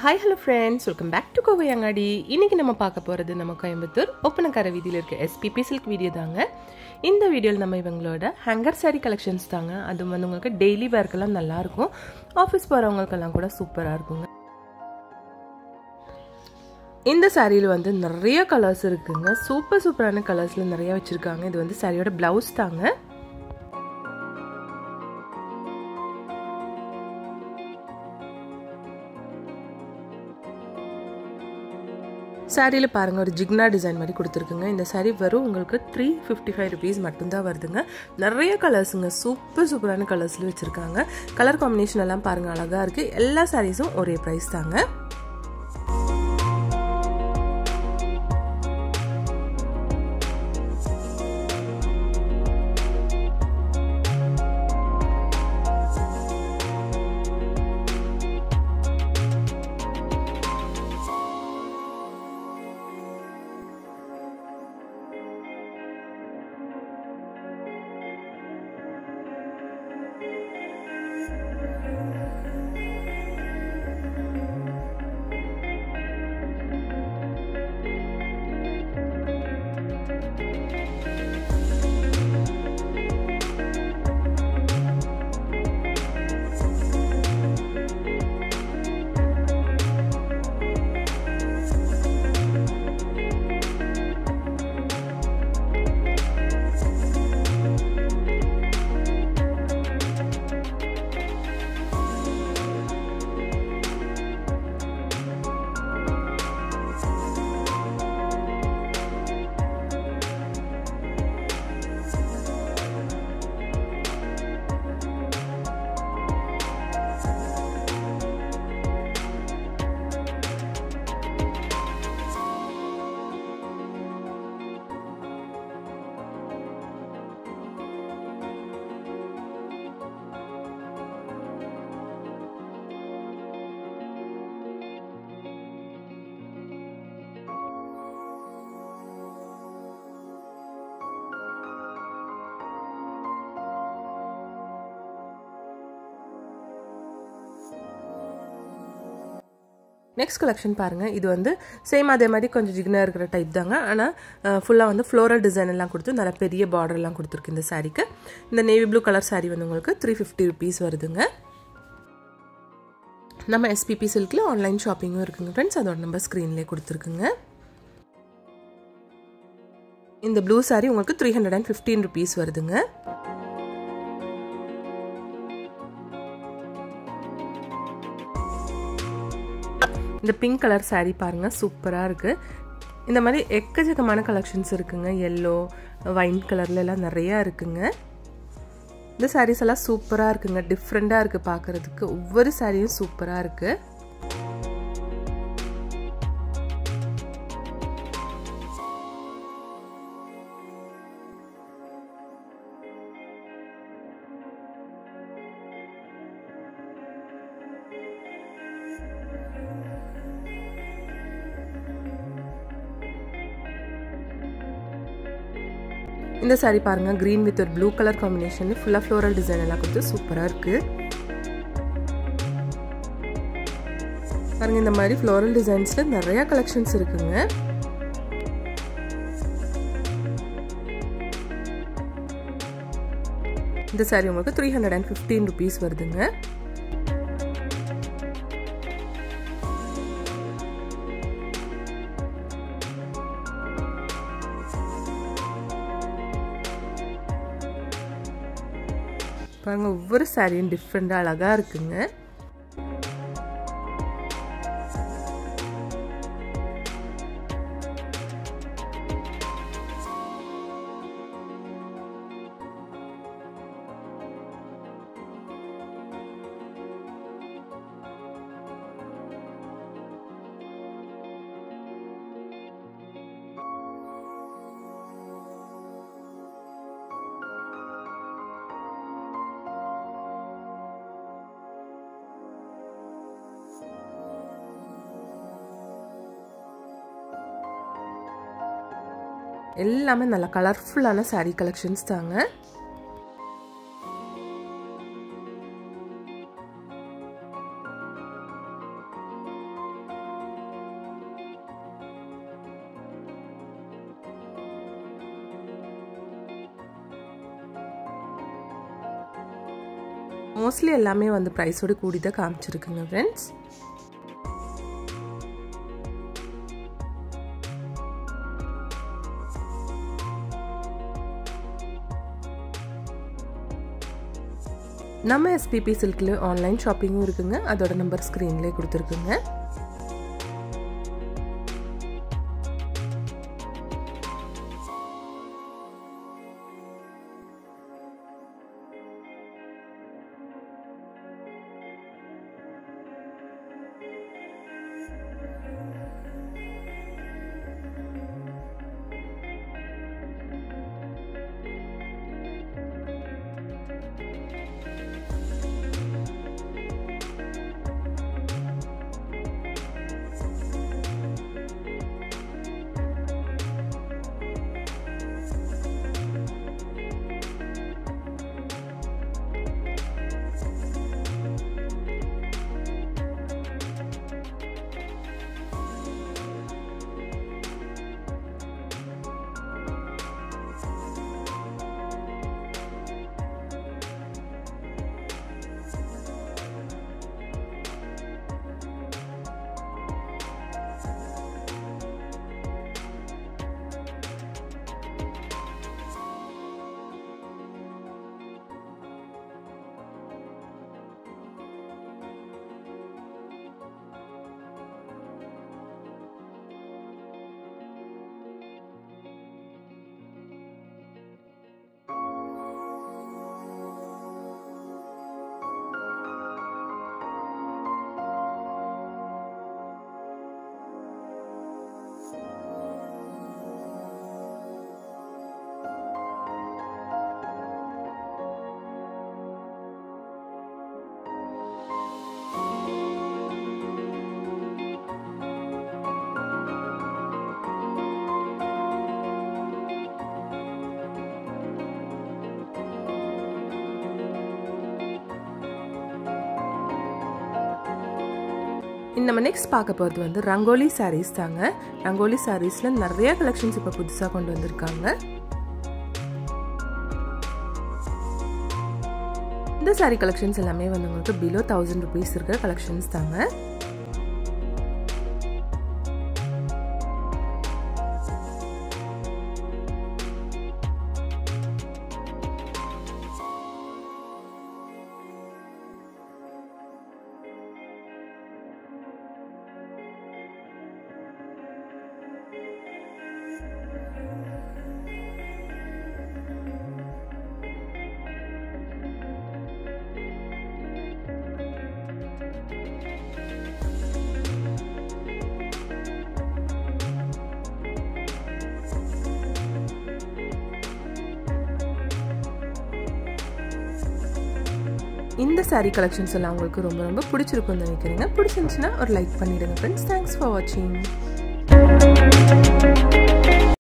Hi hello friends, welcome back to Kovai Angadi. இன்னைக்கு நம்ம பார்க்க போறது நம்ம கோயம்புத்தூர் ஒப்பனக்கார வீதியில இருக்க SPP Silk வீடியோ தாங்க. இந்த வீடியோல நம்ம இவங்களோட ஹேங்கர் saree collections தாங்க. அது வந்து உங்களுக்கு டெய்லி வேர்க்கெல்லாம் நல்லா இருக்கும். ஆபீஸ் போறவங்களுக்கெல்லாம் கூட சூப்பரா இருக்குங்க. இந்த சாரியில வந்து நிறைய கலர்ஸ் இருக்குங்க. சூப்பரான கலர்ஸ்ல நிறைய வச்சிருக்காங்க. இது வந்து சாரியோட ப்ளவுஸ் தாங்க. சாரியில பாருங்க ஒரு ஜிக்னா டிசைன் மாதிரி கொடுத்துருக்குங்க. இந்த சாரி வெறும் உங்களுக்கு 355 rupees மட்டும்தான் வருதுங்க. நிறைய கலர்ஸுங்க, சூப்பரான கலர்ஸ்ல வச்சிருக்காங்க. கலர் காம்பினேஷன் எல்லாம் பாருங்க அழகா இருக்கு. எல்லா சாரீஸும் ஒரே பிரைஸ் தாங்க. நெக்ஸ்ட் கலெக்ஷன் பாருங்க. இது வந்து சேம் அதே மாதிரி கொஞ்சம் ஜிக்னா இருக்கிற டைப் தாங்க. ஆனால் ஃபுல்லாக வந்து ஃப்ளோரல் டிசைன் எல்லாம் கொடுத்து நல்ல பெரிய பார்டர் எல்லாம் கொடுத்துருக்கு இந்த சாரீக்கு. இந்த நேவி ப்ளூ கலர் சாரீ வந்து உங்களுக்கு 350 rupees வருதுங்க. நம்ம SPP சில்க்ல ஆன்லைன் ஷாப்பிங்கும் இருக்குங்க ஃப்ரெண்ட்ஸ். அதோட நம்பர் ஸ்க்ரீன்லேயே கொடுத்துருக்குங்க. இந்த ப்ளூ சாரீ உங்களுக்கு 315 rupees வருதுங்க. இந்த பிங்க் கலர் சாரீ பாருங்க சூப்பரா இருக்கு. இந்த மாதிரி எக்கச்சக்கமான கலெக்ஷன்ஸ் இருக்குங்க. எல்லோ, வைன் கலர்ல எல்லாம் நிறைய இருக்குங்க. இந்த சாரீஸ் எல்லாம் சூப்பரா இருக்குங்க. டிஃப்ரெண்டா இருக்கு பார்க்கிறதுக்கு. ஒவ்வொரு சாரியும் சூப்பரா இருக்கு. இந்த சாரி பாருங்க கிரீன் வித் ஒரு ப்ளூ கலர் காம்பினேஷன் ஃபுல்லா ஃப்ளோரல் டிசைன் எல்லாம் கொடுத்து சூப்பரா இருக்கு. பாருங்க இந்த மாதிரி ஃப்ளோரல் டிசைன்ஸ்ல நிறைய கலெக்ஷன்ஸ் இருக்குங்க. இந்த சாரி உங்களுக்கு 315 rupees வருதுங்க. பாருங்க ஒவ்வொரு சாரியும் டிஃப்ரெண்டா அழகா இருக்குங்க. எல்லாமே நல்ல கலர்ஃபுல்லான saree collections தாங்க. மோஸ்ட்லி எல்லாமே வந்து ப்ரைஸோட கூடி தான் காமிச்சிருக்குங்க ஃப்ரெண்ட்ஸ். நம்ம எஸ்பிபி சில்க்ல ஆன்லைன் ஷாப்பிங்கும் இருக்குங்க. அதோட நம்பர் ஸ்க்ரீன்லேயே கொடுத்துருக்குங்க. நம்ம நெக்ஸ்ட் பார்க்க போகிறது வந்து ரங்கோலி சாரீஸ் தாங்க. ரங்கோலி சாரீஸில் நிறைய கலெக்ஷன்ஸ் இப்போ புதுசாக கொண்டு வந்திருக்காங்க. இந்த சாரீ கலெக்ஷன்ஸ் எல்லாமே வந்து உங்களுக்கு பிலோ 1000 rupees இருக்கிற கலெக்ஷன்ஸ் தாங்க. இந்த சாரீ கலெக்ஷன்ஸ் எல்லாம் உங்களுக்கு ரொம்ப ரொம்ப பிடிச்சிருக்கும்னு நினைக்கிறீங்க. பிடிச்சிருந்துச்சுன்னா ஒரு லைக் பண்ணிடுங்க ஃப்ரெண்ட்ஸ். தேங்க்ஸ் ஃபார் வாட்சிங்.